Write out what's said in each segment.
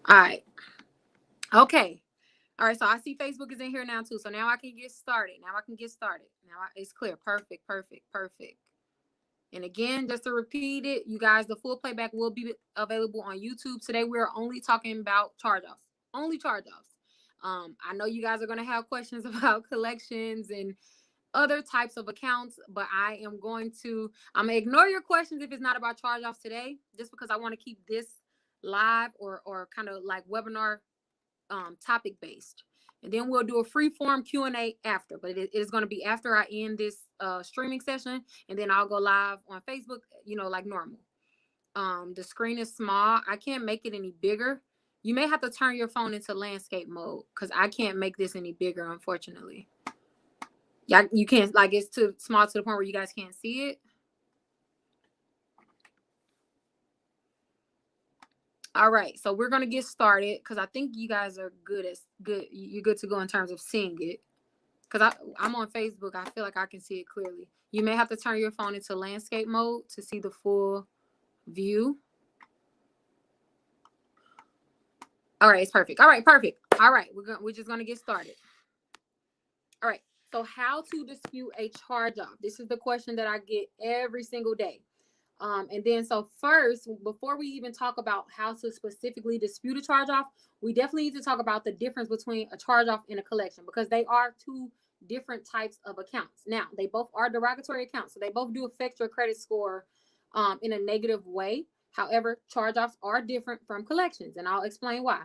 All right. Okay. All right. So I see Facebook is in here now too. So now I can get started. It's clear. Perfect. Perfect. Perfect. And again, just to repeat it, you guys, the full playback will be available on YouTube. Today, we're only talking about charge offs. Only charge offs. I know you guys are going to have questions about collections and other types of accounts, but I'm gonna ignore your questions if it's not about charge offs today, just because I want to keep this live or kind of like webinar topic based. And then we'll do a free form Q&A after, but it is going to be after I end this streaming session, and then I'll go live on Facebook, like normal. The screen is small. I can't make it any bigger. You may have to turn your phone into landscape mode because I can't make this any bigger, unfortunately. Yeah, you can't, like, it's too small to the point where you guys can't see it. All right, so we're gonna get started because I think you guys are good. You're good to go in terms of seeing it. Because I'm on Facebook, I feel like I can see it clearly. You may have to turn your phone into landscape mode to see the full view. All right, it's perfect. All right, perfect. All right, we're just gonna get started. All right. So how to dispute a charge off? This is the question that I get every single day. And then, so first, before we even talk about how to specifically dispute a charge off, we definitely need to talk about the difference between a charge off and a collection, because they are two different types of accounts. Now, they both are derogatory accounts, so they both do affect your credit score in a negative way. However, charge offs are different from collections, and I'll explain why.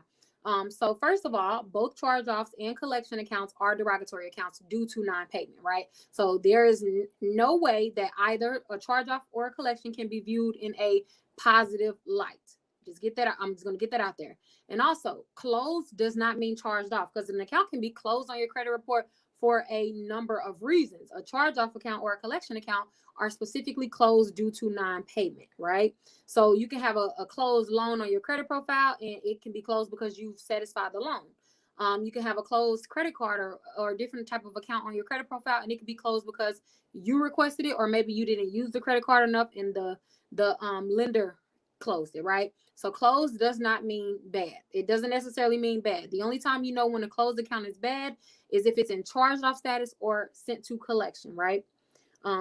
So first of all, both charge-offs and collection accounts are derogatory accounts due to non-payment, right? So there is no way that either a charge-off or a collection can be viewed in a positive light. Just get that out. I'm just going to get that out there. And also, closed does not mean charged off, because an account can be closed on your credit report for a number of reasons. A charge-off account or a collection account are specifically closed due to non-payment, right? So you can have a closed loan on your credit profile, and it can be closed because you've satisfied the loan. You can have a closed credit card or a different type of account on your credit profile, and it can be closed because you requested it, or maybe you didn't use the credit card enough and the lender closed it, right? So closed does not mean bad. It doesn't necessarily mean bad. The only time you know when a closed account is bad is if it's in charged off status or sent to collection, right?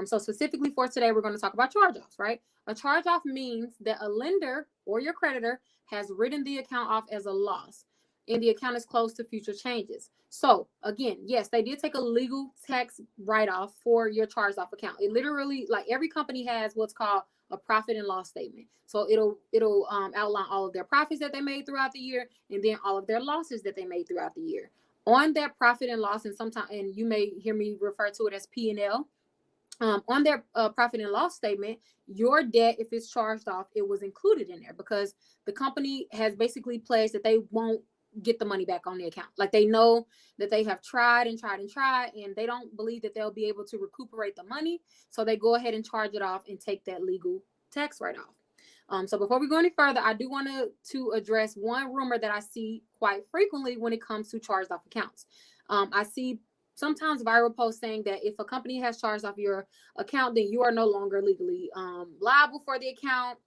So specifically for today, we're going to talk about charge-offs, right? A charge-off means that a lender or your creditor has written the account off as a loss, and the account is closed to future changes. So again, yes, they did take a legal tax write-off for your charged-off account. It literally, like, every company has what's called a profit and loss statement. So it'll outline all of their profits that they made throughout the year, and then all of their losses that they made throughout the year. On that profit and loss, and you may hear me refer to it as P&L. On their profit and loss statement, your debt, if it's charged off, it was included in there because the company has basically pledged that they won't get the money back on the account. Like, they know that they have tried and tried and tried, and they don't believe that they'll be able to recuperate the money. So they go ahead and charge it off and take that legal tax write-off. So before we go any further, I do want to address one rumor that I see quite frequently when it comes to charged off accounts. I see sometimes viral posts saying that if a company has charged off your account, then you are no longer legally liable for the account,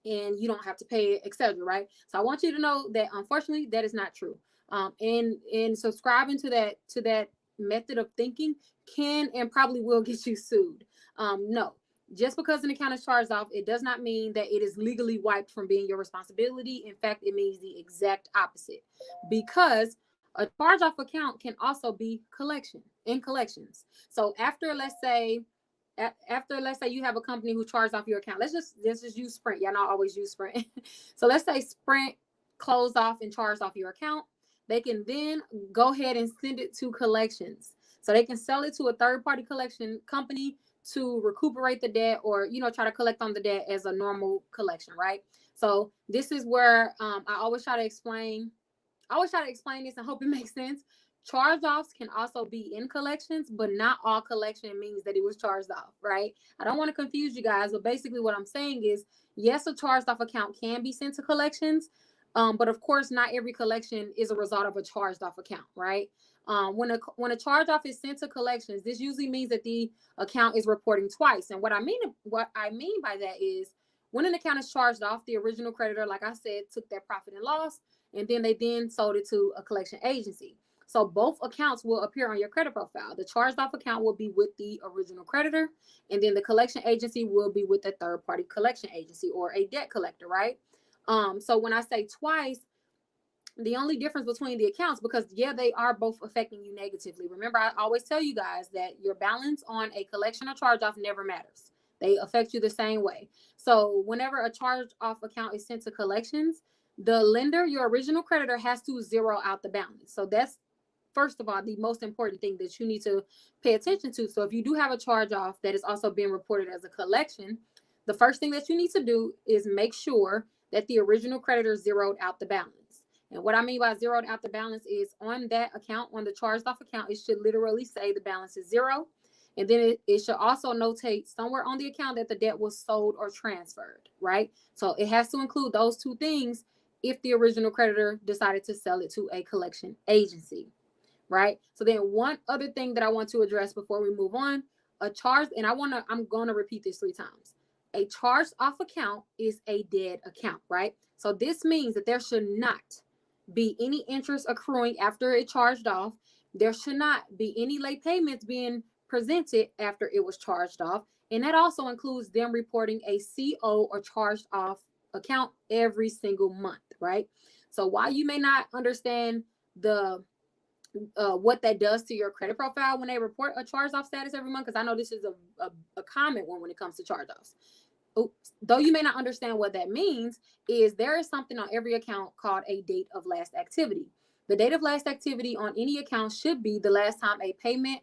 and you don't have to pay it, etc. Right? So I want you to know that unfortunately that is not true. And subscribing to that method of thinking can and probably will get you sued. No. Just because an account is charged off, it does not mean that it is legally wiped from being your responsibility. In fact, it means the exact opposite, because a charge-off account can also be collections. So after let's say you have a company who charged off your account. Let's just use Sprint. Y'all not always use Sprint. So let's say Sprint closed off and charged off your account. They can then go ahead and send it to collections. So they can sell it to a third-party collection company to recuperate the debt, or try to collect on the debt as a normal collection, right? So this is where I always try to explain this and hope it makes sense. Charge-offs can also be in collections, but not all collection means that it was charged off, right? I don't want to confuse you guys, but basically what I'm saying is, yes, a charged-off account can be sent to collections, but of course, not every collection is a result of a charged-off account, right? When a charge-off is sent to collections, this usually means that the account is reporting twice. And what I mean by that is, when an account is charged off, the original creditor, like I said, took that profit and loss, and then they then sold it to a collection agency. So both accounts will appear on your credit profile. The charged off account will be with the original creditor, and then the collection agency will be with a third party collection agency or a debt collector, right? So when I say twice, the only difference between the accounts, because yeah, they are both affecting you negatively. Remember, I always tell you guys that your balance on a collection or charge off never matters. They affect you the same way. So whenever a charge off account is sent to collections, the lender, your original creditor, has to zero out the balance. So that's, first of all, the most important thing that you need to pay attention to. So if you do have a charge off that is also being reported as a collection, the first thing that you need to do is make sure that the original creditor zeroed out the balance. And what I mean by zeroed out the balance is on that account, on the charged off account, it should literally say the balance is zero. And then it should also notate somewhere on the account that the debt was sold or transferred, right? So it has to include those two things if the original creditor decided to sell it to a collection agency, right? So then one other thing that I want to address before we move on, a charge, and I'm going to repeat this 3 times. A charged off account is a dead account, right? So this means that there should not be any interest accruing after it charged off. There should not be any late payments being presented after it was charged off. And that also includes them reporting a CO or charged off account every single month, right? So while you may not understand the what that does to your credit profile when they report a charged off status every month, because I know this is a common one when it comes to charge offs. Though you may not understand what that means, is there is something on every account called a date of last activity. The date of last activity on any account should be the last time a payment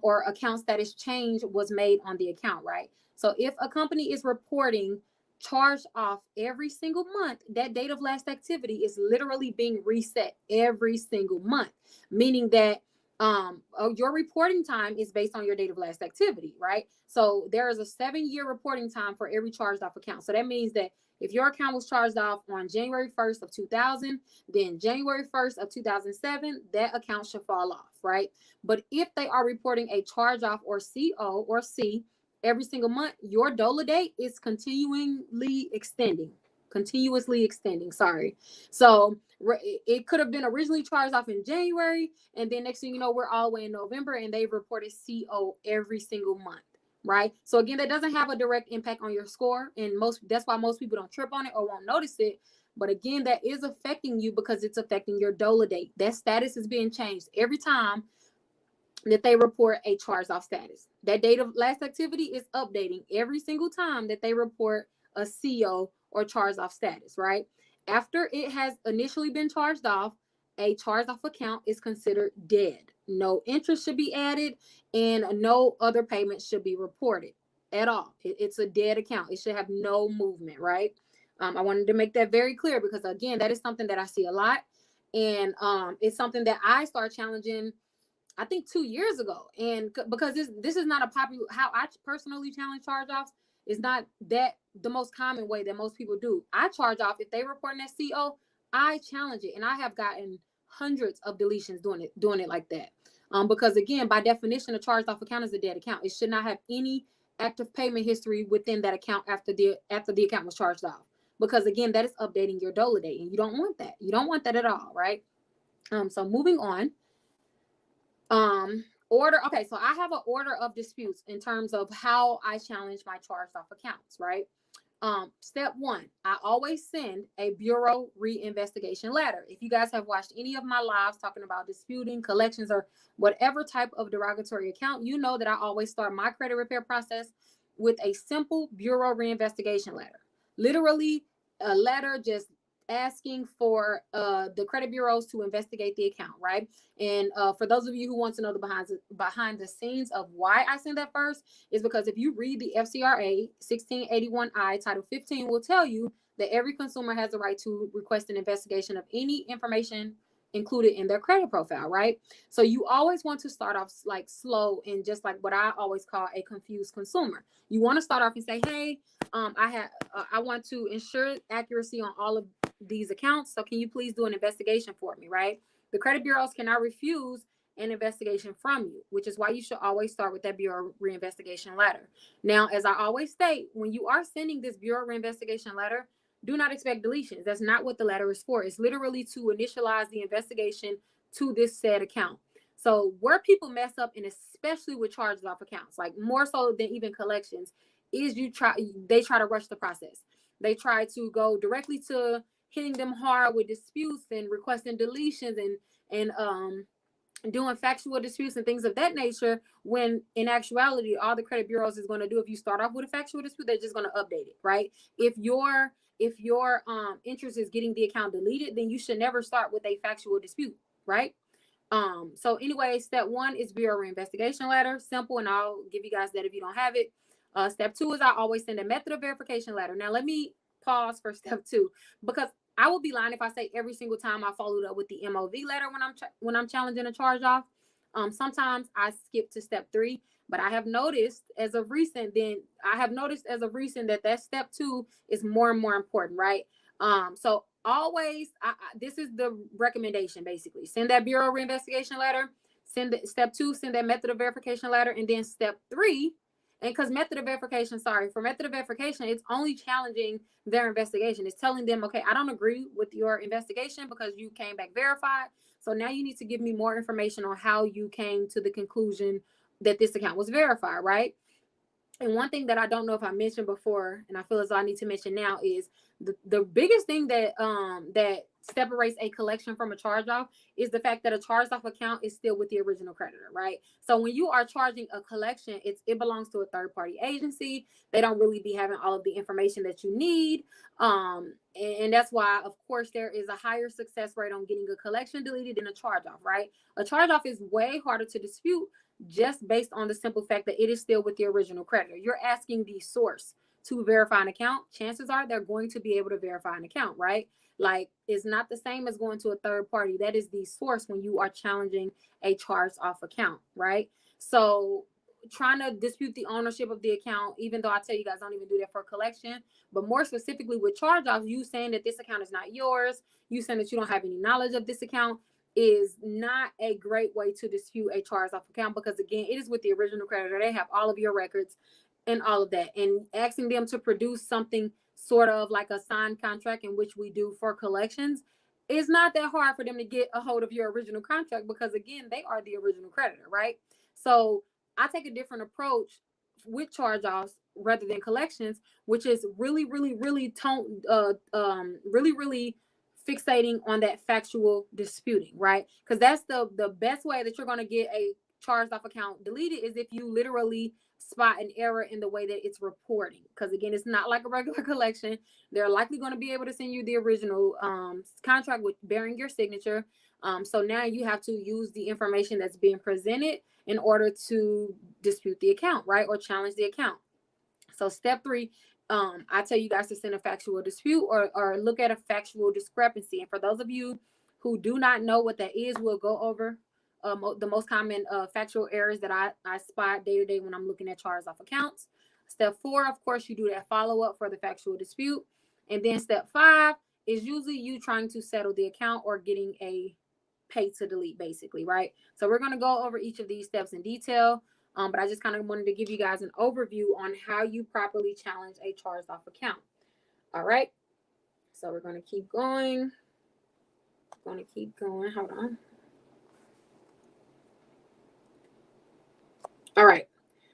or account status change was made on the account, right? So if a company is reporting charged off every single month, that date of last activity is literally being reset every single month, meaning that your reporting time is based on your date of last activity, right? So there is a 7-year reporting time for every charged off account. So that means that if your account was charged off on January 1st of 2000, then January 1st of 2007, that account should fall off, right? But if they are reporting a charge off or CO or C every single month, your DOLA date is continuously extending. Sorry. So it could have been originally charged off in January, and then next thing you know, we're all the way in November, and they've reported CO every single month, right? So again, that doesn't have a direct impact on your score, and that's why most people don't trip on it or won't notice it. But again, that is affecting you because it's affecting your DOLA date. That status is being changed every time that they report a charged off status. That date of last activity is updating every single time that they report a CO or charged off status, right? After it has initially been charged off, a charged off account is considered dead. No interest should be added and no other payments should be reported at all. It's a dead account. It should have no movement, right? I wanted to make that very clear because again, that is something that I see a lot. And it's something that I start challenging, I think 2 years ago. And because this is not a popular, how I personally challenge charge offs is not that the most common way that most people do. I charge off if they report an SCO, I challenge it. And I have gotten hundreds of deletions doing it like that. Because again, by definition, a charged off account is a dead account. It should not have any active payment history within that account after the account was charged off. Because again, that is updating your DOLA date, and you don't want that. You don't want that at all, right? So moving on. Order. Okay, so I have an order of disputes in terms of how I challenge my charged off accounts, right? Step 1, I always send a bureau reinvestigation letter. If you guys have watched any of my lives talking about disputing collections or whatever type of derogatory account, you know that I always start my credit repair process with a simple bureau reinvestigation letter. Literally a letter just asking for the credit bureaus to investigate the account, right? And for those of you who want to know the behind the scenes of why I send that first, is because if you read the FCRA 1681I Title 15 will tell you that every consumer has the right to request an investigation of any information included in their credit profile, right? So you always want to start off like slow and just like what I always call a confused consumer. You want to start off and say, hey, I want to ensure accuracy on all of these accounts. So can you please do an investigation for me, right? The credit bureaus cannot refuse an investigation from you, which is why you should always start with that bureau reinvestigation letter. Now, as I always state, when you are sending this bureau reinvestigation letter, do not expect deletions. That's not what the letter is for. It's literally to initialize the investigation to this said account. So where people mess up, and especially with charged off accounts, like more so than even collections, is they try to rush the process. They try to go directly to hitting them hard with disputes and requesting deletions and doing factual disputes and things of that nature, when in actuality all the credit bureaus is going to do, if you start off with a factual dispute, they're just going to update it, right? If your interest is getting the account deleted, then you should never start with a factual dispute, right? So anyway, step 1 is bureau reinvestigation letter. Simple, and I'll give you guys that if you don't have it. Step 2 is I always send a method of verification letter. Now let me pause for step 2, because I will be lying if I say every single time I followed up with the MOV letter when I'm challenging a charge off. Sometimes I skip to step 3, but I have noticed as of recent that step 2 is more and more important, right? So always, this is the recommendation basically. Send that bureau reinvestigation letter. Step 2, send that method of verification letter, and then step 3. And because method of verification, it's only challenging their investigation. It's telling them, okay, I don't agree with your investigation because you came back verified. So now you need to give me more information on how you came to the conclusion that this account was verified, right? And one thing that I don't know if I mentioned before, and I feel as though I need to mention now, is the biggest thing that separates a collection from a charge off is the fact that a charged off account is still with the original creditor, right? So when you are charging a collection, it belongs to a third party agency. They don't really be having all of the information that you need. And that's why, of course, there is a higher success rate on getting a collection deleted than a charge off, right? A charge off is way harder to dispute, just based on the simple fact that it is still with the original creditor. You're asking the source to verify an account. Chances are they're going to be able to verify an account, right? Like, it's not the same as going to a third party. That is the source when you are challenging a charged off account, right? So trying to dispute the ownership of the account, even though I tell you guys don't even do that for collection, but more specifically with charge offs, you saying that this account is not yours, you saying that you don't have any knowledge of this account, is not a great way to dispute a charged off account, because again, it is with the original creditor. They have all of your records and all of that, and asking them to produce something sort of like a signed contract, in which we do for collections, is not that hard for them to get a hold of your original contract, because again, they are the original creditor, right? So I take a different approach with charge offs rather than collections, which is really fixating on that factual disputing, right? Because that's the best way that you're going to get a charged off account deleted, is if you literally spot an error in the way that it's reporting. Because again, it's not like a regular collection. They're likely going to be able to send you the original contract with bearing your signature. So now you have to use the information that's being presented in order to dispute the account, right? Or challenge the account. So step 3, I tell you guys to send a factual dispute or look at a factual discrepancy. And for those of you who do not know what that is, we'll go over the most common factual errors that I spot day to day when I'm looking at charged off accounts. Step 4, of course, you do that follow-up for the factual dispute. And then step 5 is usually you trying to settle the account or getting a pay to delete, basically, right? So we're going to go over each of these steps in detail. But I just kind of wanted to give you guys an overview on how you properly challenge a charged off account. All right. So we're going to keep going. Hold on. All right.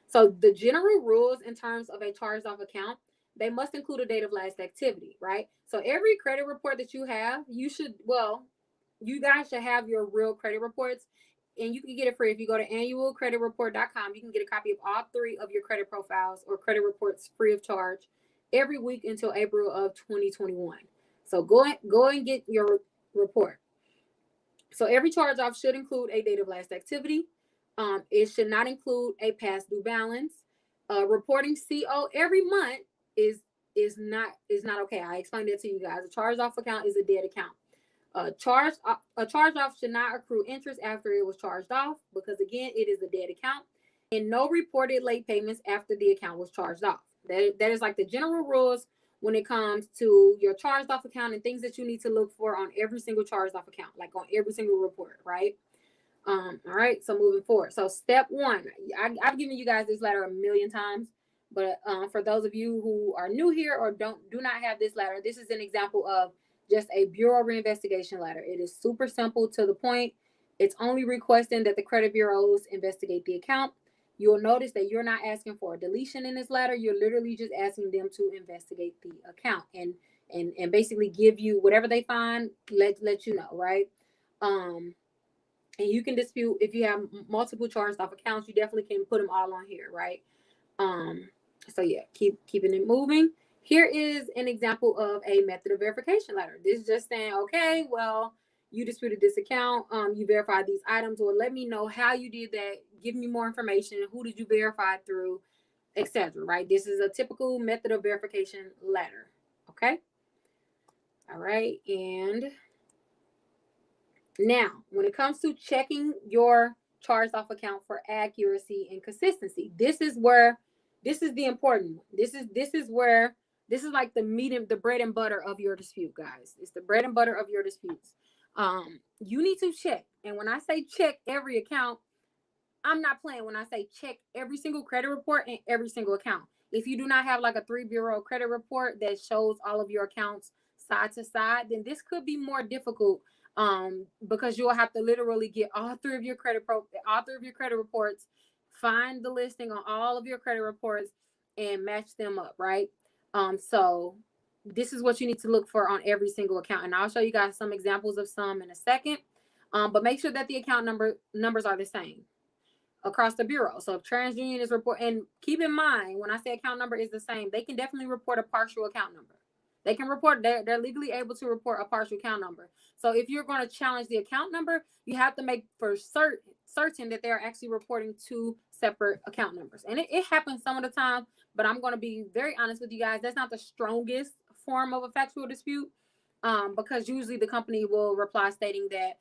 So the general rules in terms of a charged off account, they must include a date of last activity, right? So every credit report that you have, you guys should have your real credit reports. And you can get it free if you go to annualcreditreport.com. You can get a copy of all 3 of your credit profiles or credit reports free of charge every week until April of 2021. So go and get your report. So every charge off should include a date of last activity. It should not include a past due balance. Reporting CO every month is not okay. I explained that to you guys. A charge off account is a dead account. A charge off should not accrue interest after it was charged off, because again, it is a dead account, and no reported late payments after the account was charged off. That is like the general rules when it comes to your charged off account and things that you need to look for on every single charged off account, like on every single report, right? All right. So moving forward. So step 1, I've given you guys this letter a million times. But for those of you who are new here or do not have this letter, this is an example of just a bureau reinvestigation letter. It is super simple, to the point. It's only requesting that the credit bureaus investigate the account. You'll notice that you're not asking for a deletion in this letter. You're literally just asking them to investigate the account and basically give you whatever they find. Let you know, right? And you can dispute if you have multiple charged off accounts. You definitely can put them all on here, right? Um, so yeah, keeping it moving. Here is an example of a method of verification letter. This is just saying, okay, well, you disputed this account. You verified these items. Well, let me know how you did that. Give me more information. Who did you verify through, etc. Right? This is a typical method of verification letter. Okay. All right. And now, when it comes to checking your charged off account for accuracy and consistency, this is the important one. This is like the meat and the bread and butter of your dispute, guys. It's the bread and butter of your disputes. You need to check. And when I say check every account, I'm not playing when I say check every single credit report and every single account. If you do not have like a 3 bureau credit report that shows all of your accounts side to side, then this could be more difficult, because you'll have to literally get all three of your credit reports, find the listing on all of your credit reports and match them up, right? So this is what you need to look for on every single account, and I'll show you guys some examples of some in a second. But make sure that the account numbers are the same across the bureau. So if TransUnion is and keep in mind, when I say account number is the same, they can definitely report a partial account number. They can report, they're legally able to report a partial account number. So if you're going to challenge the account number, you have to make for certain that they're actually reporting two separate account numbers. And it happens some of the time, but I'm going to be very honest with you guys. That's not the strongest form of a factual dispute, because usually the company will reply stating that,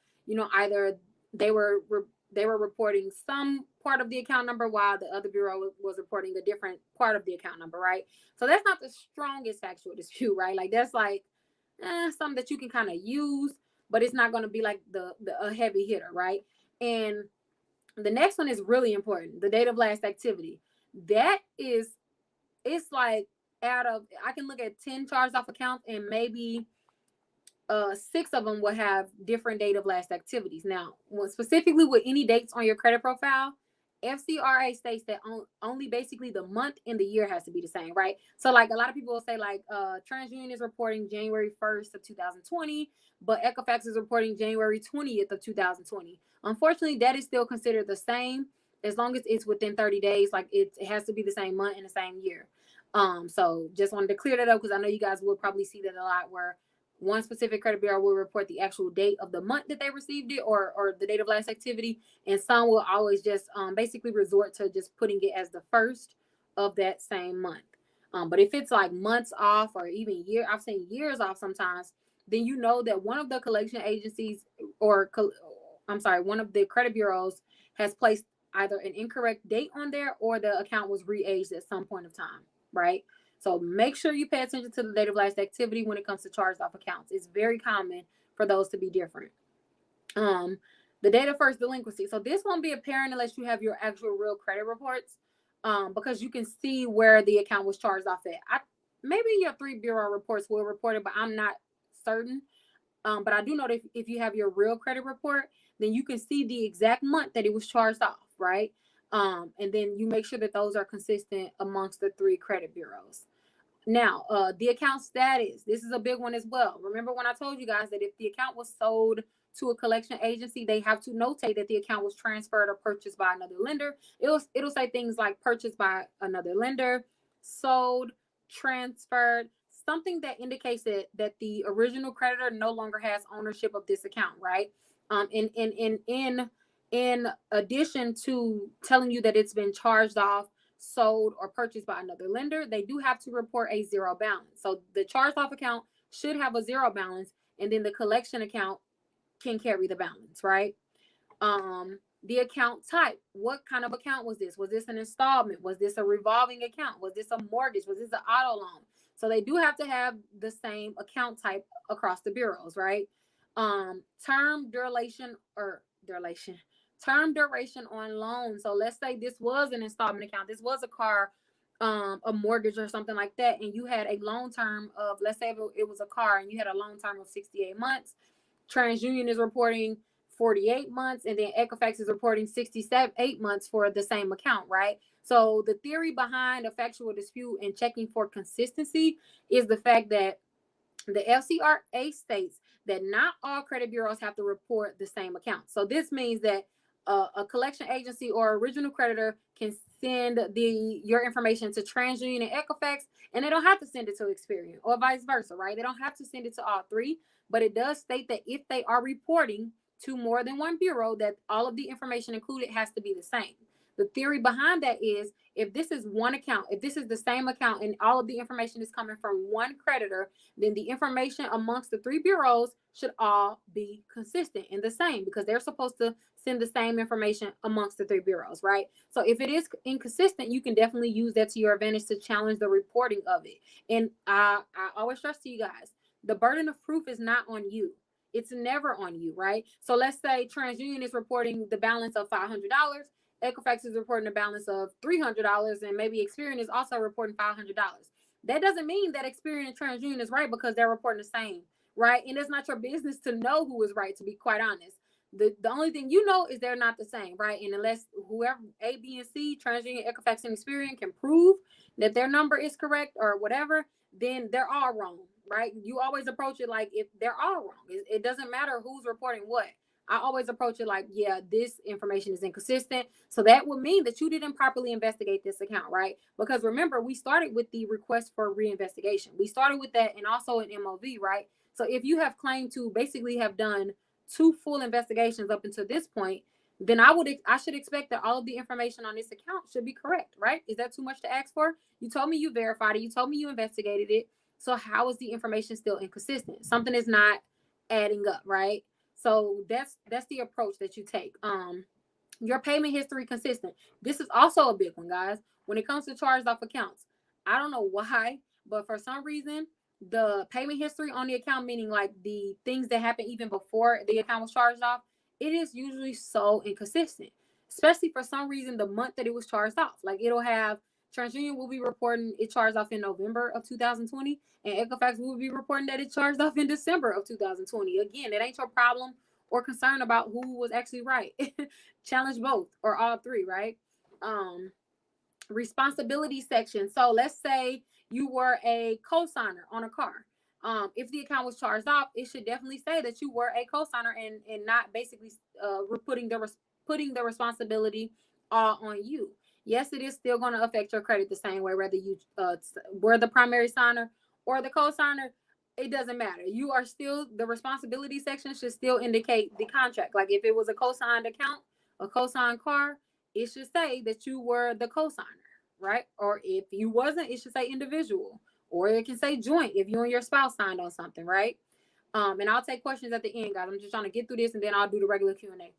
either they were reporting some part of the account number while the other bureau was reporting a different part of the account number, right? So that's not the strongest factual dispute, right? Like that's like something that you can kind of use, but it's not going to be like a heavy hitter, right? And the next one is really important. The date of last activity. It's like I can look at 10 charged off accounts and maybe 6 of them will have different date of last activities. Now, specifically with any dates on your credit profile, FCRA states that only basically the month and the year has to be the same, right? So like a lot of people will say like TransUnion is reporting January 1st of 2020, but Equifax is reporting January 20th of 2020. Unfortunately, that is still considered the same as long as it's within 30 days. Like it has to be the same month and the same year. So just wanted to clear that up because I know you guys will probably see that a lot, where one specific credit bureau will report the actual date of the month that they received it, or the date of last activity, and some will always just basically resort to just putting it as the first of that same month. But if it's like months off or even I've seen years off sometimes, then you know that one of the collection agencies one of the credit bureaus has placed either an incorrect date on there or the account was re-aged at some point of time, right? So make sure you pay attention to the date of last activity when it comes to charged off accounts. It's very common for those to be different. The date of first delinquency. So this won't be apparent unless you have your actual real credit reports, because you can see where the account was charged off at. Maybe your 3 bureau reports will report it, but I'm not certain. But I do know that if you have your real credit report, then you can see the exact month that it was charged off, right? And then you make sure that those are consistent amongst the 3 credit bureaus. Now, the account status. This is a big one as well. Remember when I told you guys that if the account was sold to a collection agency, they have to notate that the account was transferred or purchased by another lender. It'll say things like purchased by another lender, sold, transferred, something that indicates that the original creditor no longer has ownership of this account, right? In addition to telling you that it's been charged off, sold, or purchased by another lender, they do have to report a zero balance. So the charged off account should have a zero balance, and then the collection account can carry the balance, right? The account type. What kind of account was this? Was this an installment? Was this a revolving account? Was this a mortgage? Was this an auto loan? So they do have to have the same account type across the bureaus, right? Term duration on loan. So let's say this was an installment account. This was a car a mortgage or something like that, and you had a loan term of, let's say it was a car and you had a loan term of 68 months, TransUnion is reporting 48 months, and then Equifax is reporting 8 months for the same account, right? So the theory behind a factual dispute and checking for consistency is the fact that the FCRA states that not all credit bureaus have to report the same account. So this means that a collection agency or original creditor can send your information to TransUnion and Equifax, and they don't have to send it to Experian, or vice versa, right? They don't have to send it to all three, but it does state that if they are reporting to more than one bureau, that all of the information included has to be the same. The theory behind that is, if this is one account, if this is the same account and all of the information is coming from one creditor, then the information amongst the three bureaus should all be consistent and the same, because they're supposed to send the same information amongst the three bureaus, right? So if it is inconsistent, you can definitely use that to your advantage to challenge the reporting of it. And I always stress to you guys, the burden of proof is not on you. It's never on you, right? So let's say TransUnion is reporting the balance of $500. Equifax is reporting a balance of $300, and maybe Experian is also reporting $500. That doesn't mean that Experian and TransUnion is right because they're reporting the same, right? And it's not your business to know who is right, to be quite honest. The only thing you know is they're not the same, right? And unless whoever A, B, and C, TransUnion, Equifax, and Experian can prove that their number is correct or whatever, then they're all wrong, right? You always approach it like if they're all wrong. It doesn't matter who's reporting what. I always approach it like, yeah, this information is inconsistent. So that would mean that you didn't properly investigate this account, right? Because remember, we started with the request for reinvestigation. We started with that, and also an MOV, right? So if you have claimed to basically have done 2 full investigations up until this point, then I should expect that all of the information on this account should be correct, right? Is that too much to ask for? You told me you verified it. You told me you investigated it. So how is the information still inconsistent? Something is not adding up, right? So that's the approach that you take. Your payment history consistent. This is also a big one, guys. When it comes to charged off accounts, I don't know why, but for some reason, the payment history on the account, meaning like the things that happened even before the account was charged off, it is usually so inconsistent. Especially for some reason, the month that it was charged off. Like it'll have TransUnion will be reporting it charged off in November of 2020, and Equifax will be reporting that it charged off in December of 2020. Again, it ain't your problem or concern about who was actually right. Challenge both or all three, right? Responsibility section. So let's say you were a co-signer on a car. If the account was charged off, it should definitely say that you were a co-signer and not basically putting the responsibility all on you. Yes, it is still going to affect your credit the same way, whether you were the primary signer or the co-signer. It doesn't matter. You are still, the responsibility section should still indicate the contract. Like if it was a co-signed account, a co-signed car, it should say that you were the co-signer, right? Or if you wasn't, it should say individual, or it can say joint if you and your spouse signed on something, right? And I'll take questions at the end, guys. I'm just trying to get through this, and then I'll do the regular Q&A.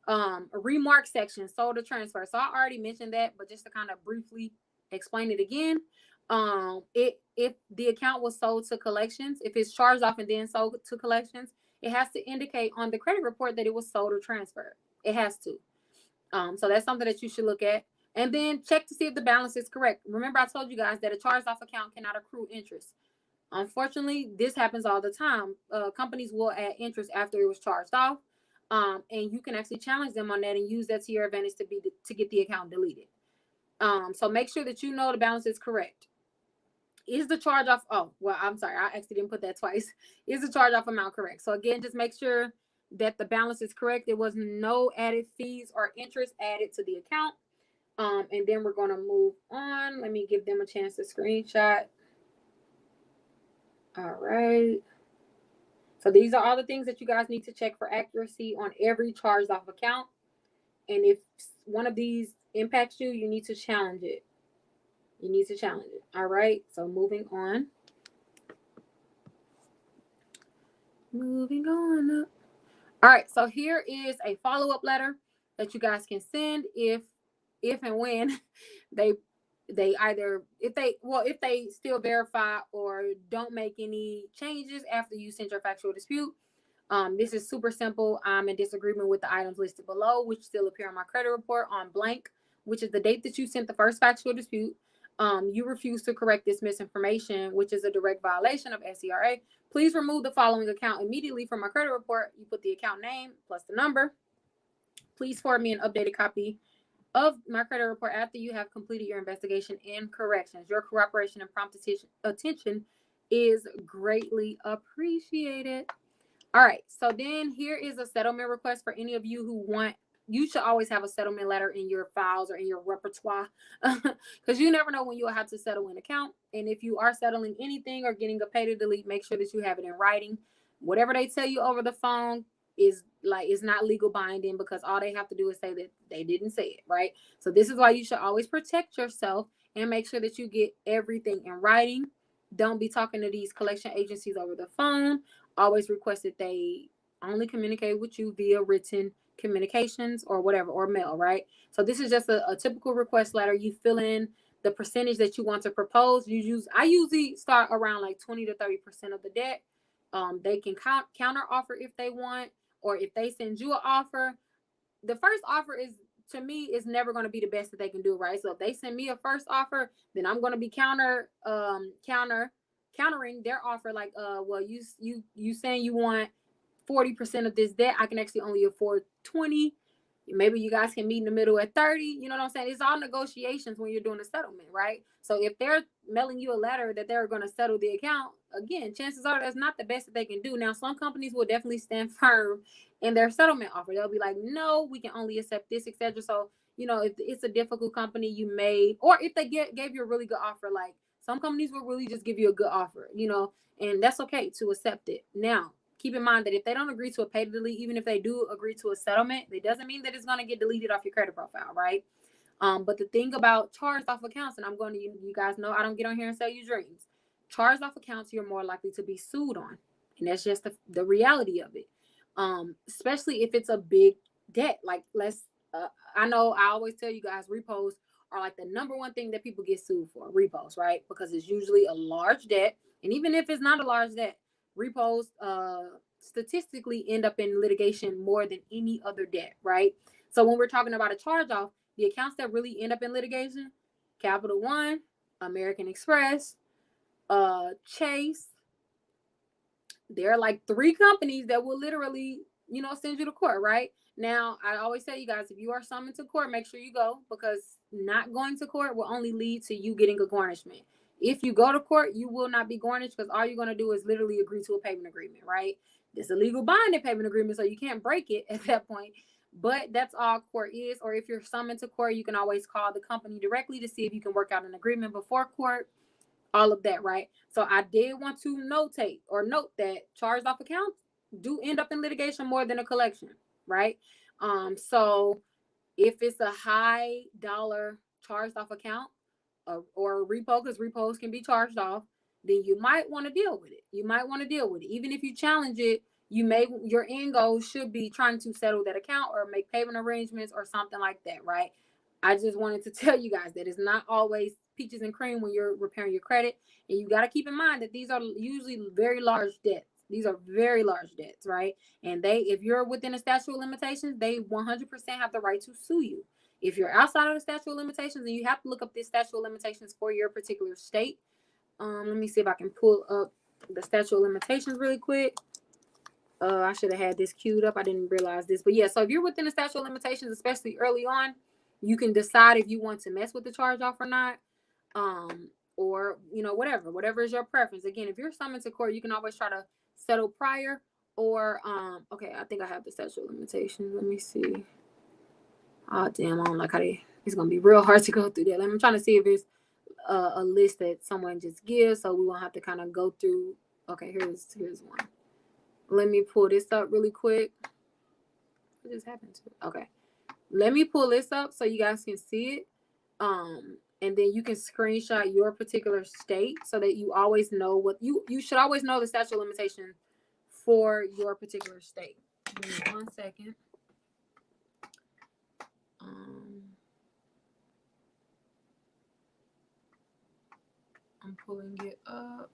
A remark section, sold or transfer. So I already mentioned that, but just to kind of briefly explain it again, if the account was sold to collections, if it's charged off and then sold to collections, it has to indicate on the credit report that it was sold or transferred. It has to. So that's something that you should look at. And then check to see if the balance is correct. Remember, I told you guys that a charged off account cannot accrue interest. Unfortunately, this happens all the time. Companies will add interest after it was charged off. And you can actually challenge them on that and use that to your advantage to get the account deleted. So make sure that you know the balance is correct. Is the charge off? Oh, well, I'm sorry. I actually didn't put that twice. Is the charge off amount correct? So again, just make sure that the balance is correct. There was no added fees or interest added to the account. And then we're going to move on. Let me give them a chance to screenshot. All right. So these are all the things that you guys need to check for accuracy on every charged off account. And if one of these impacts you, you need to challenge it. You need to challenge it. All right. So moving on. Moving on up. All right. So here is a follow-up letter that you guys can send if and when they either if they still verify or don't make any changes after you send your factual dispute. This is super simple. I'm in disagreement with the items listed below, which still appear on my credit report on blank, which is the date that you sent the first factual dispute. you refuse to correct this misinformation, which is a direct violation of SCRA. Please remove the following account immediately from my credit report. You put the account name plus the number. Please forward me an updated copy of my credit report after you have completed your investigation and corrections. Your cooperation and prompt attention is greatly appreciated. All right, so then here is a settlement request for any of you who want. You should always have a settlement letter in your files or in your repertoire, because you never know when you'll have to settle an account. And if you are settling anything or getting a pay to delete, make sure that you have it in writing. Whatever they tell you over the phone is not legal binding, because all they have to do is say that they didn't say it, right? So this is why you should always protect yourself and make sure that you get everything in writing. Don't be talking to these collection agencies over the phone. Always request that they only communicate with you via written communications or whatever, or mail, right? So this is just a typical request letter. You fill in the percentage that you want to propose. I usually start around like 20 to 30% of the debt. They can counter offer if they want, or if they send you an offer. The first offer is, to me, is never going to be the best that they can do, right? So if they send me a first offer, then I'm going to be countering their offer, like, well, you saying you want 40% of this debt, I can actually only afford 20. Maybe you guys can meet in the middle at 30. You know what I'm saying? It's all negotiations when you're doing a settlement, right? So if they're mailing you a letter that they're going to settle the account, again, chances are that's not the best that they can do. Now, some companies will definitely stand firm in their settlement offer. They'll be like, no, we can only accept this, etc. So, if it's a difficult company, you may, or if they gave you a really good offer, like some companies will really just give you a good offer, and that's okay to accept it. Now, keep in mind that if they don't agree to a pay to delete, even if they do agree to a settlement, it doesn't mean that it's going to get deleted off your credit profile, right? But the thing about charged off accounts, and I'm going to, you guys know I don't get on here and sell you dreams. Charged off accounts, you're more likely to be sued on. And that's just the reality of it. Especially if it's a big debt. Like, I know I always tell you guys, repos are like the number one thing that people get sued for, repos, right? Because it's usually a large debt. And even if it's not a large debt, repos statistically end up in litigation more than any other debt, right? So when we're talking about a charge off, the accounts that really end up in litigation, Capital One, American Express, Chase, there are like 3 companies that will literally, send you to court, right? Now, I always tell you guys, if you are summoned to court, make sure you go, because not going to court will only lead to you getting a garnishment. If you go to court, you will not be garnished, because all you're going to do is literally agree to a payment agreement, right? It's a legal binding payment agreement, so you can't break it at that point. But that's all court is. Or if you're summoned to court, you can always call the company directly to see if you can work out an agreement before court. All of that, right? So I did want to note that charged off accounts do end up in litigation more than a collection, right? So if it's a high dollar charged off account, or a repo, because repos can be charged off, then you might want to deal with it. Even if you challenge it, your end goal should be trying to settle that account or make payment arrangements or something like that, right? I just wanted to tell you guys that it's not always peaches and cream when you're repairing your credit. And you got to keep in mind that these are usually very large debts. These are very large debts, right? And if you're within a statute of limitations, they 100% have the right to sue you. If you're outside of the statute of limitations, then you have to look up this statute of limitations for your particular state. Let me see if I can pull up the statute of limitations really quick. I should have had this queued up. I didn't realize this. But yeah, so if you're within the statute of limitations, especially early on, you can decide if you want to mess with the charge off or not. Or, whatever is your preference. Again, if you're summoned to court, you can always try to settle prior, or, okay, I think I have the statute of limitations. Let me see. Oh, damn, I don't like how it's going to be real hard to go through that. I'm trying to see if there's a list that someone just gives, so we won't have to kind of go through. Okay, here's one. Let me pull this up really quick. What just happened to it? Okay. Let me pull this up so you guys can see it. And then you can screenshot your particular state so that you always know what you should always know the statute of limitation for your particular state. Give me 1 second. I'm pulling it up.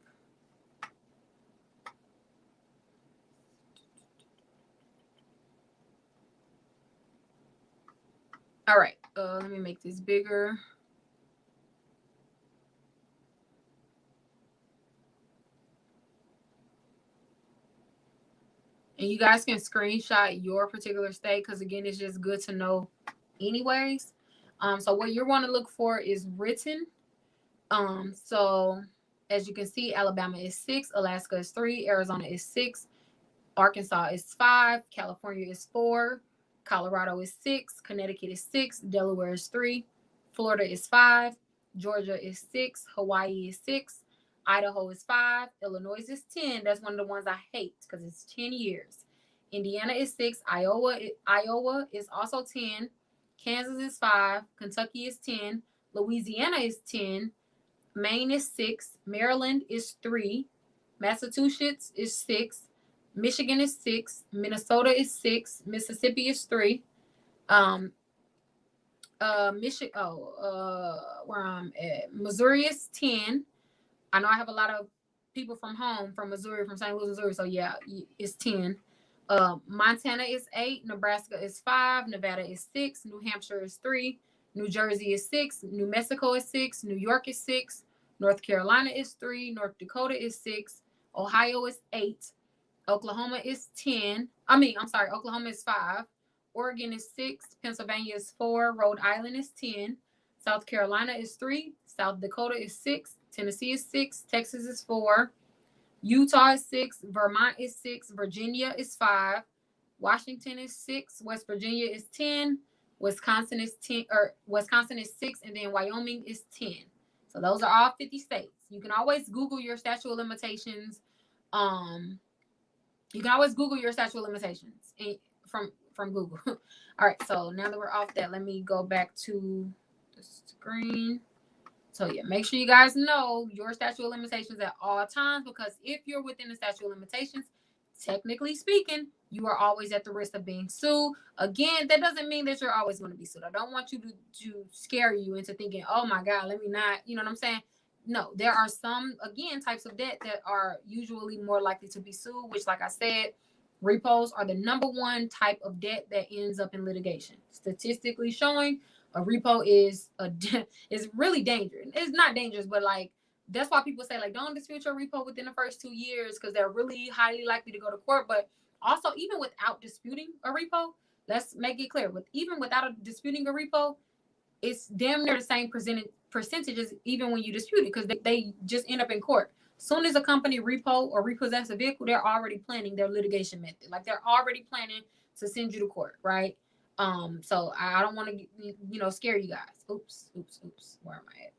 All right. Let me make this bigger. And you guys can screenshot your particular state because, again, it's just good to know anyways. So what you want to look for is written. So as you can see, Alabama is 6, Alaska is 3, Arizona is 6, Arkansas is 5, California is 4, Colorado is 6, Connecticut is 6, Delaware is 3, Florida is 5, Georgia is 6, Hawaii is 6, Idaho is 5, Illinois is 10. That's one of the ones I hate because it's 10 years. Indiana is 6, Iowa is also 10, Kansas is 5, Kentucky is 10, Louisiana is 10, Maine is 6, Maryland is 3, Massachusetts is 6, Michigan is 6, Minnesota is 6, Mississippi is 3, where I'm at, Missouri is 10. I know I have a lot of people from home from Missouri, from St. Louis, Missouri, so yeah, it's 10. Montana is 8, Nebraska is 5, Nevada is 6, New Hampshire is 3, New Jersey is 6, New Mexico is 6, New York is 6, North Carolina is 3, North Dakota is 6, Ohio is 8, Oklahoma is 10. Oklahoma is 5, Oregon is 6, Pennsylvania is 4, Rhode Island is 10, South Carolina is 3, South Dakota is 6, Tennessee is 6, Texas is 4, Utah is 6, Vermont is 6, Virginia is 5, Washington is 6, West Virginia is 10, Wisconsin is 10, or Wisconsin is 6, and then Wyoming is 10. So those are all 50 states. You can always Google your statute of limitations. You can always Google your statute of limitations from Google. All right, so now that we're off that, let me go back to the screen. So yeah, make sure you guys know your statute of limitations at all times, because if you're within the statute of limitations, technically speaking, you are always at the risk of being sued. Again, that doesn't mean that you're always going to be sued. I don't want you to scare you into thinking, oh my God, let me not, you know what I'm saying? No, there are some, again, types of debt that are usually more likely to be sued, which, like I said, repos are the number one type of debt that ends up in litigation. Statistically showing, a repo is really dangerous. It's not dangerous, but like, that's why people say, like, don't dispute your repo within the first 2 years, because they're really highly likely to go to court. But also, even without disputing a repo, let's make it clear, even without disputing a repo, it's damn near the same percentages even when you dispute it, because they just end up in court. Soon as a company repo or repossess a vehicle, they're already planning their litigation method. Like, they're already planning to send you to court, right? So I don't want to, scare you guys. Oops. Where am I at?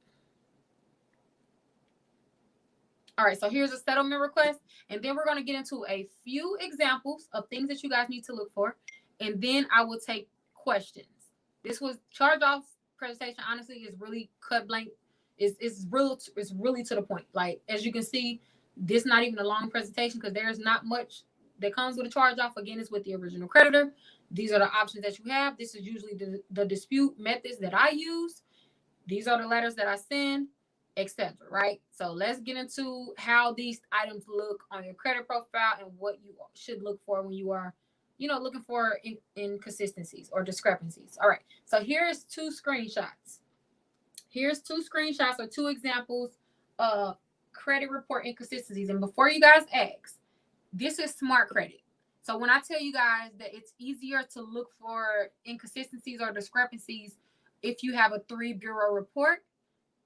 All right, so here's a settlement request, and then we're going to get into a few examples of things that you guys need to look for, and then I will take questions. This was charge-off presentation. Honestly, is really cut blank. It's really to the point. Like, as you can see, this not even a long presentation, because there's not much that comes with a charge-off. Again, it's with the original creditor. These are the options that you have. This is usually the dispute methods that I use. These are the letters that I send, etc. Right? So let's get into how these items look on your credit profile and what you should look for when you are, looking for inconsistencies or discrepancies. All right. So here's two screenshots. Here's two screenshots or two examples of credit report inconsistencies. And before you guys ask, this is smart credit. So when I tell you guys that it's easier to look for inconsistencies or discrepancies if you have a 3-bureau report,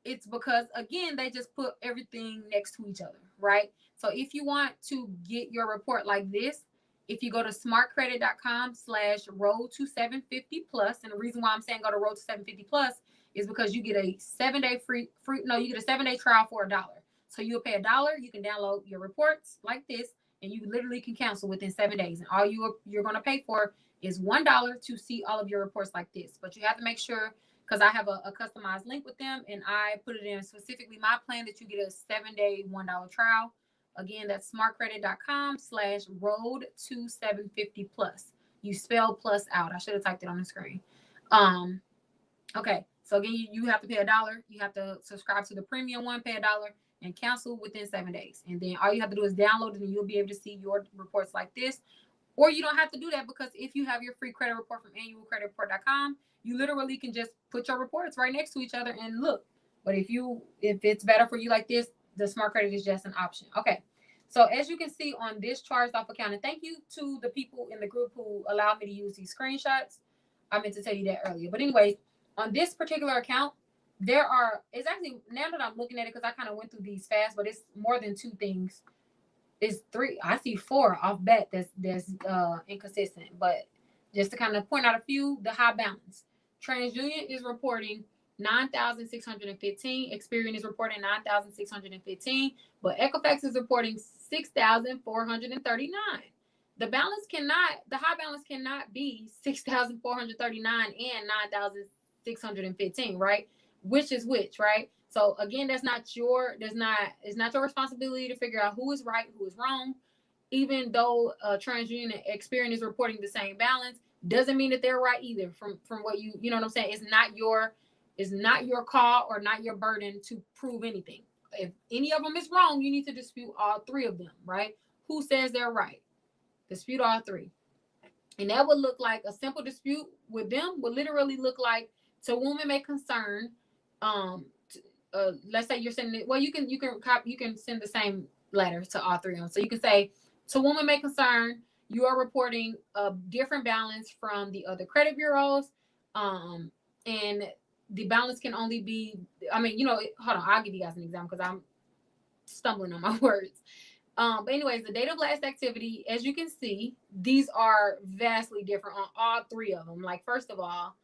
it's because, again, they just put everything next to each other, right? So if you want to get your report like this, if you go to smartcredit.com/road to 750 plus, and the reason why I'm saying go to road to 750 plus is because you get a 7-day you get a 7-day trial for $1. So you'll pay $1, you can download your reports like this, and you literally can cancel within 7 days. And all you're going to pay for is $1 to see all of your reports like this. But you have to make sure, because I have a customized link with them, and I put it in specifically my plan, that you get a 7-day $1 trial. Again, that's smartcredit.com/road to 750 plus. You spell plus out. I should have typed it on the screen. Okay. So again, you have to pay $1. You have to subscribe to the premium one, pay $1, and cancel within 7 days. And then all you have to do is download it, and you'll be able to see your reports like this. Or you don't have to do that, because if you have your free credit report from annualcreditreport.com, you literally can just put your reports right next to each other and look. But if it's better for you like this, the smart credit is just an option. Okay. So as you can see on this charged off account, and thank you to the people in the group who allowed me to use these screenshots. I meant to tell you that earlier. But anyway, on this particular account, it's actually, now that I'm looking at it, because I kind of went through these fast, but it's more than 2 things. It's 3. I see 4 off bat that's inconsistent. But just to kind of point out a few, the high balance. TransUnion is reporting 9,615. Experian is reporting 9,615. But Equifax is reporting 6,439. The high balance cannot be 6,439 and 9,615, right? Which is which, right? So again, it's not your responsibility to figure out who is right, who is wrong. Even though TransUnion and Experian is reporting the same balance, doesn't mean that they're right either. From what you know what I'm saying? It's not your call or not your burden to prove anything. If any of them is wrong, you need to dispute all 3 of them, right? Who says they're right? Dispute all 3. And that would look like a simple dispute with them would literally look like, to whom it may concern, let's say you're sending it. Well, you can send the same letter to all 3 of them. So you can say, to whom it may concern, you are reporting a different balance from the other credit bureaus, and the balance can only be, hold on, I'll give you guys an example because I'm stumbling on my words. But anyways, the date of last activity, as you can see, these are vastly different on all 3 of them. Like, first of all,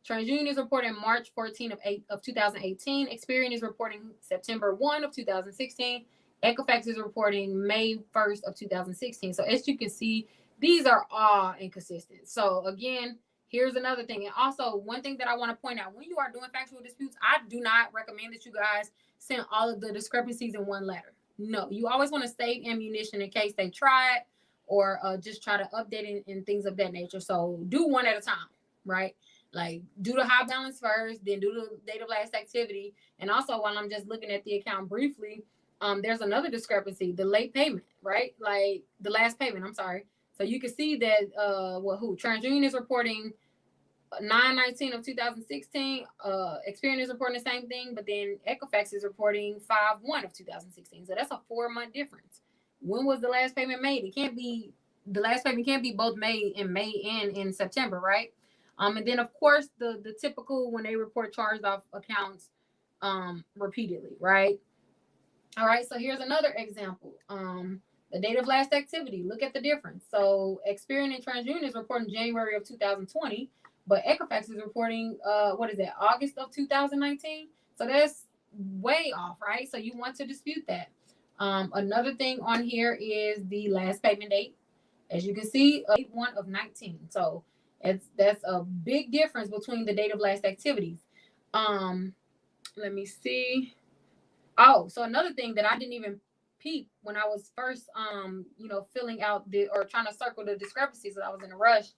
TransUnion is reporting March 14 of 2018. Experian is reporting September 1 of 2016. Equifax is reporting May 1st of 2016. So as you can see, these are all inconsistent. So again, here's another thing. And also, one thing that I want to point out, when you are doing factual disputes, I do not recommend that you guys send all of the discrepancies in one letter. No, you always want to save ammunition in case they try it or just try to update it and things of that nature. So do one at a time, right? Like, do the high balance first, then do the date of last activity. And also, while I'm just looking at the account briefly, there's another discrepancy, the late payment, right? Like, the last payment, I'm sorry. So you can see that TransUnion is reporting 9/19 of 2016. Experian is reporting the same thing, but then Equifax is reporting 5/1 of 2016. So that's a 4-month difference. When was the last payment made? The last payment can't be both made in May and in September, right? And then of course the typical when they report charged off accounts repeatedly, right? All right, so here's another example. The date of last activity. Look at the difference. So Experian and TransUnion is reporting January of 2020, but Equifax is reporting August of 2019. So that's way off, right? So you want to dispute that. Another thing on here is the last payment date. As you can see, 1 of 19. So that's a big difference between the date of last activities. Let me see. Oh, so another thing that I didn't even peep when I was first filling out or trying to circle the discrepancies that I was in a rush.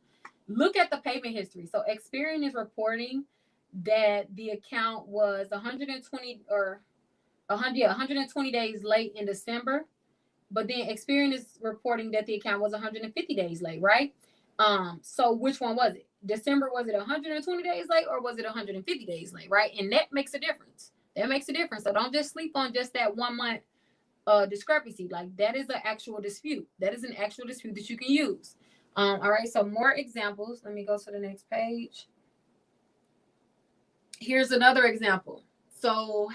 Look at the payment history. So Experian is reporting that the account was 120 days late in December, but then Experian is reporting that the account was 150 days late, right? So which one was it? December, was it 120 days late or was it 150 days late, right? And that makes a difference. So don't just sleep on just that 1 month discrepancy. Like, that is an actual dispute. That is an actual dispute that you can use. All right, so more examples. Let me go to the next page. Here's another example. So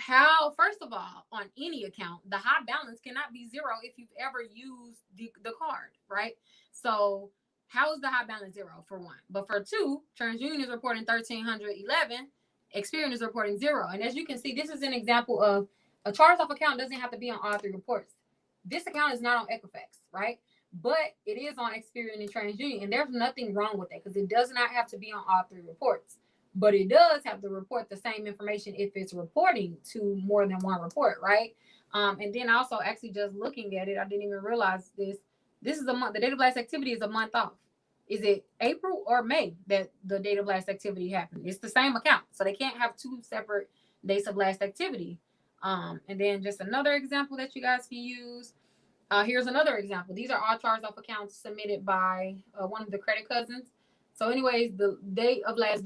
first of all, on any account, the high balance cannot be 0 if you've ever used the card, right? So how is the high balance 0 for 1? But for 2, TransUnion is reporting 1,311. Experian is reporting 0. And as you can see, this is an example of a charged off account doesn't have to be on all 3 reports. This account is not on Equifax, right? But it is on Experian and TransUnion. And there's nothing wrong with that because it does not have to be on all 3 reports. But it does have to report the same information if it's reporting to more than 1 report, right? And then also actually just looking at it, I didn't even realize this. This is a month. The date of last activity is a month off. Is it April or May that the date of last activity happened? It's the same account. So they can't have 2 separate dates of last activity. And then just another example that you guys can use. Here's another example. These are all charged off accounts submitted by one of the credit cousins. So anyways, the date of last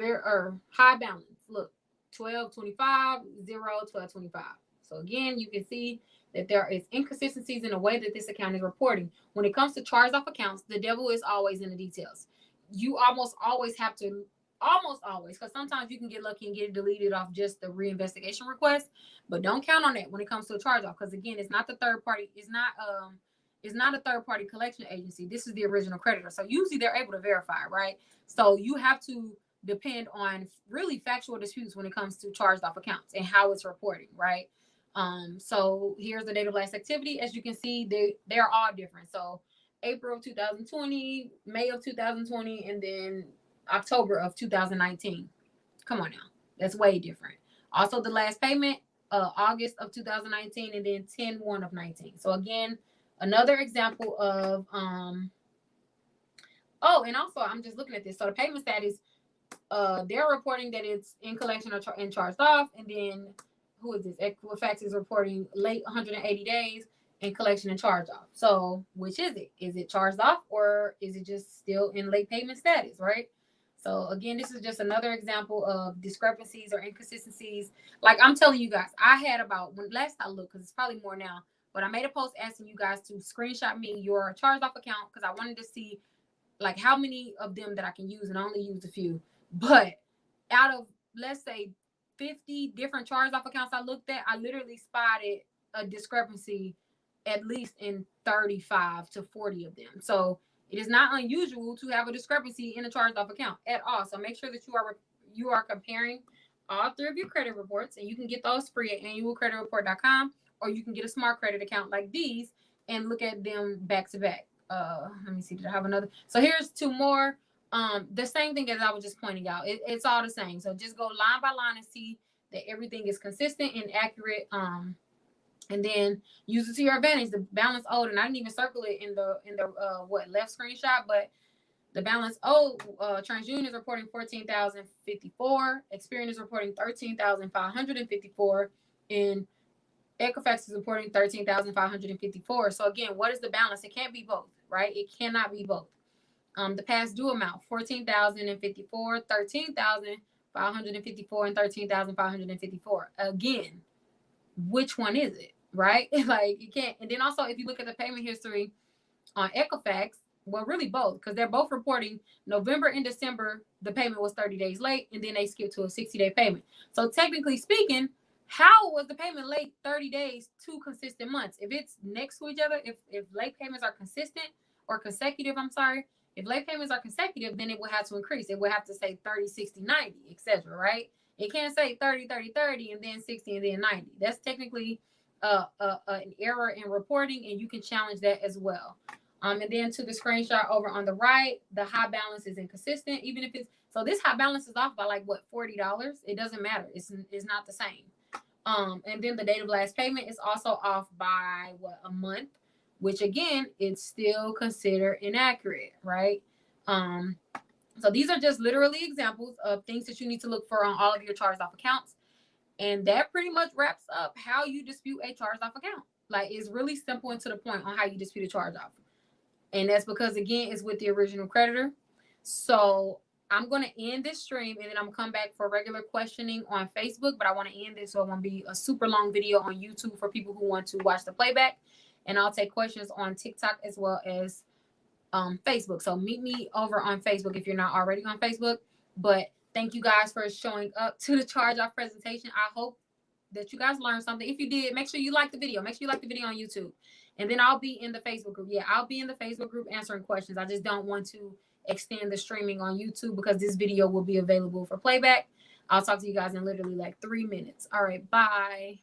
high balance. Look, 12/25, 0, 12/25. So again, you can see that there is inconsistencies in the way that this account is reporting. When it comes to charged off accounts, the devil is always in the details. You almost always have to, because sometimes you can get lucky and get it deleted off just the reinvestigation request, but don't count on that when it comes to a charge off, because again, it's not the third party, it's not a third party collection agency. This is the original creditor. So usually they're able to verify, right? So you have to depend on really factual disputes when it comes to charged off accounts and how it's reporting, right? So here's the date of last activity. As you can see, they're all different. So April of 2020, May of 2020, and then October of 2019. Come on now, that's way different. Also, the last payment, August of 2019, and then 10/1 of 19. So again, another example of oh, and also I'm just looking at this. So the payment status, they're reporting that it's in collection or and charged off, and then who is this? Equifax is reporting late 180 days in collection and charge off. So which is it? Is it charged off or is it just still in late payment status, right? So again, this is just another example of discrepancies or inconsistencies. Like I'm telling you guys, I had about, when last I looked, because it's probably more now, but I made a post asking you guys to screenshot me your charged off account because I wanted to see like how many of them that I can use, and I only used a few. But out of, let's say, 50 different charged off accounts I looked at, I literally spotted a discrepancy at least in 35 to 40 of them. So it is not unusual to have a discrepancy in a charged off account at all. So make sure that you are comparing all 3 of your credit reports, and you can get those free at annualcreditreport.com, or you can get a smart credit account like these and look at them back to back. Let me see, did I have another? So here's 2 more. The same thing as I was just pointing out. It's all the same. So just go line by line and see that everything is consistent and accurate. And then use it to your advantage. The balance owed, and I didn't even circle it in the left screenshot, but the balance owed, TransUnion is reporting 14,054. Experian is reporting 13,554, and Equifax is reporting 13,554. So again, what is the balance? It can't be both, right? It cannot be both. The past due amount, 14,054, 13,554, and 13,554. Again, which one is it, right? Like you can't. And then also, if you look at the payment history on Equifax, well, really both, because they're both reporting November and December, the payment was 30 days late, and then they skipped to a 60-day payment. So technically speaking, how was the payment late 30 days, 2 consistent months? If it's next to each other, if late payments are consistent or consecutive, if late payments are consecutive, then it will have to increase. It will have to say 30, 60, 90, etc., right? It can't say 30, 30, 30, and then 60, and then 90. That's technically an error in reporting, and you can challenge that as well. And then to the screenshot over on the right, the high balance is inconsistent. Even if it's, so this high balance is off by like what, $40? It doesn't matter. It's not the same. And then the date of last payment is also off by what, a month, which again, it's still considered inaccurate, right? So these are just literally examples of things that you need to look for on all of your charged off accounts. And that pretty much wraps up how you dispute a charged off account. Like, it's really simple and to the point on how you dispute a charge off. And that's because, again, it's with the original creditor. So I'm going to end this stream, and then I'm going to come back for regular questioning on Facebook. But I want to end this so it won't be a super long video on YouTube for people who want to watch the playback. And I'll take questions on TikTok as well as Facebook. So meet me over on Facebook if you're not already on Facebook. But thank you guys for showing up to the charge off presentation. I hope that you guys learned something. If you did, make sure you like the video. Make sure you like the video on YouTube. And then I'll be in the Facebook group. Yeah, I'll be in the Facebook group answering questions. I just don't want to extend the streaming on YouTube because this video will be available for playback. I'll talk to you guys in literally like 3 minutes. All right, bye.